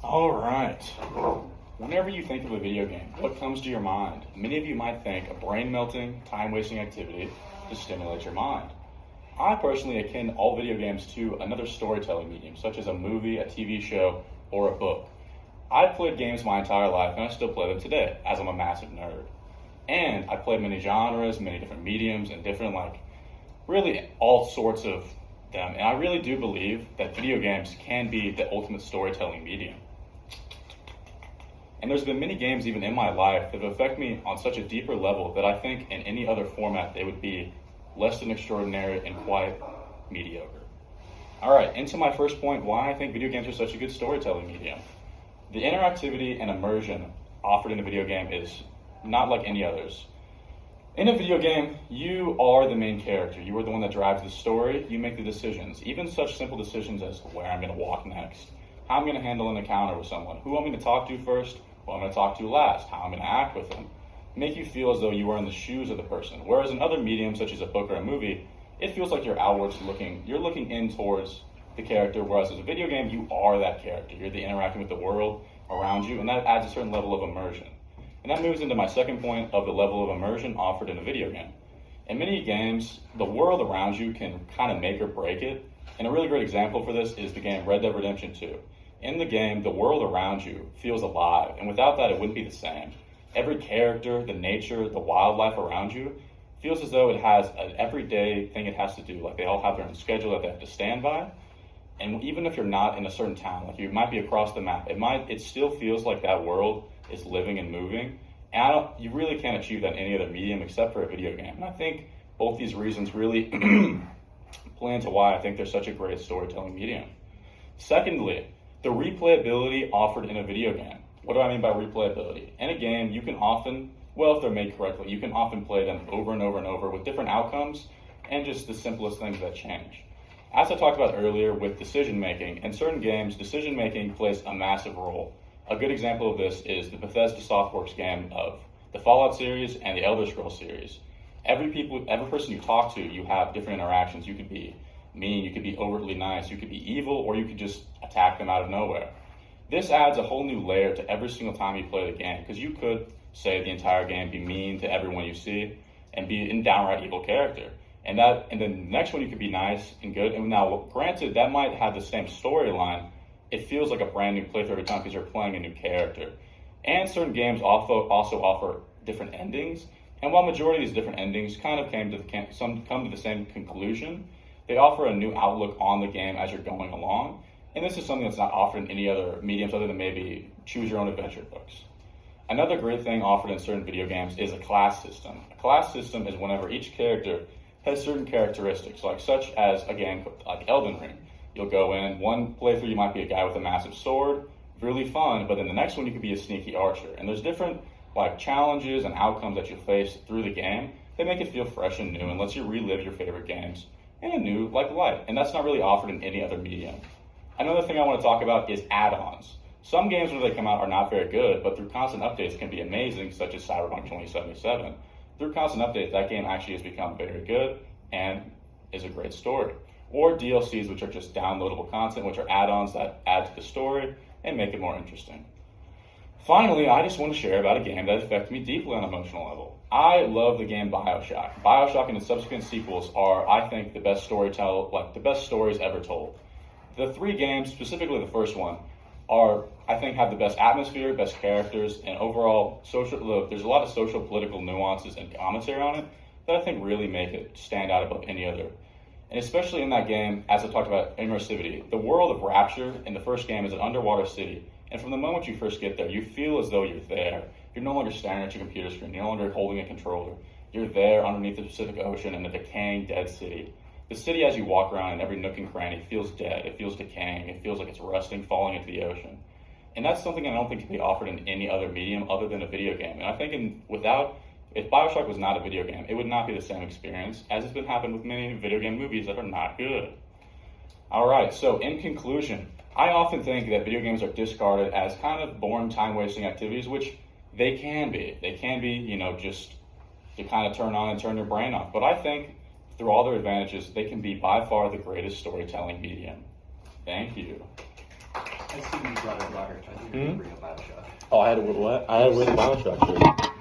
All right. Whenever you think of a video game, what comes to your mind? Many of you might think a brain-melting, time-wasting activity to stimulate your mind. I personally akin all video games to another storytelling medium, such as a movie, a TV show, or a book. I've played games my entire life, and I still play them today, as I'm a massive nerd. And I've played many genres, many different mediums, and different, really all sorts of them. And I really do believe that video games can be the ultimate storytelling medium. And there's been many games even in my life that have affected me on such a deeper level that I think in any other format they would be less than extraordinary and quite mediocre. All right, into my first point, why I think video games are such a good storytelling medium. The interactivity and immersion offered in a video game is not like any others. In a video game, you are the main character. You are the one that drives the story. You make the decisions, even such simple decisions as where I'm going to walk next, how I'm going to handle an encounter with someone, who I'm going to talk to first, who I'm going to talk to last, how I'm going to act with them. Make you feel as though you are in the shoes of the person. Whereas in other mediums, such as a book or a movie, it feels like you're outwards looking. You're looking in towards the character, whereas as a video game, you are that character. You're the interacting with the world around you, and that adds a certain level of immersion. And that moves into my second point of the level of immersion offered in a video game. In many games, the world around you can kind of make or break it. And a really great example for this is the game Red Dead Redemption 2. In the game, the world around you feels alive, and without that, it wouldn't be the same. Every character, the nature, the wildlife around you feels as though it has an everyday thing it has to do. Like they all have their own schedule that they have to stand by. And even if you're not in a certain town, like you might be across the map, it still feels like that world is living and moving. And you really can't achieve that in any other medium except for a video game. And I think both these reasons really play into why I think they're such a great storytelling medium. Secondly, the replayability offered in a video game. What do I mean by replayability? In a game, you can often, if they're made correctly, you can often play them over and over and over with different outcomes and just the simplest things that change. As I talked about earlier with decision making, in certain games, decision making plays a massive role. A good example of this is the Bethesda Softworks game of the Fallout series and the Elder Scrolls series. Every person you talk to, you have different interactions. You could be mean, you could be overtly nice, you could be evil, or you could just attack them out of nowhere. This adds a whole new layer to every single time you play the game, because you could say the entire game, be mean to everyone you see, and be a downright evil character. And then the next one you could be nice and good. And now, granted, that might have the same storyline. It feels like a brand new playthrough every time because you're playing a new character. And certain games also offer different endings. And while majority of these different endings kind of come to the same conclusion, they offer a new outlook on the game as you're going along. And this is something that's not offered in any other mediums other than maybe choose your own adventure books. Another great thing offered in certain video games is a class system. A class system is whenever each character has certain characteristics, such as, again, like Elden Ring. You'll go in, one playthrough you might be a guy with a massive sword, really fun, but then the next one you could be a sneaky archer. And there's different challenges and outcomes that you face through the game that make it feel fresh and new and lets you relive your favorite games in a new light. And that's not really offered in any other medium. Another thing I want to talk about is add-ons. Some games when they come out are not very good, but through constant updates can be amazing, such as Cyberpunk 2077. Through constant updates, that game actually has become very good and is a great story. Or DLCs, which are just downloadable content, which are add-ons that add to the story and make it more interesting. Finally, I just want to share about a game that affected me deeply on an emotional level. I love the game BioShock. BioShock and its subsequent sequels are, I think, the best stories ever told. The three games, specifically the first one, have the best atmosphere, best characters, and overall there's a lot of social political nuances and commentary on it that I think really make it stand out above any other. And especially in that game, as I talked about immersivity, the world of Rapture in the first game is an underwater city. And from the moment you first get there, you feel as though you're there. You're no longer staring at your computer screen. You're no longer holding a controller. You're there underneath the Pacific Ocean in a decaying, dead city. The city, as you walk around in every nook and cranny, feels dead. It feels decaying. It feels like it's rusting, falling into the ocean. And that's something I don't think can be offered in any other medium other than a video game. And I think if BioShock was not a video game, it would not be the same experience, as has been happened with many video game movies that are not good. All right, so in conclusion, I often think that video games are discarded as kind of boring, time-wasting activities, which they can be. They can be, just to kind of turn on and turn your brain off. But I think through all their advantages, they can be by far the greatest storytelling medium. Thank you. Robert, I thought you were going to bring up Bioshock. Oh, I had to win what? I had to win Bioshock. Sure.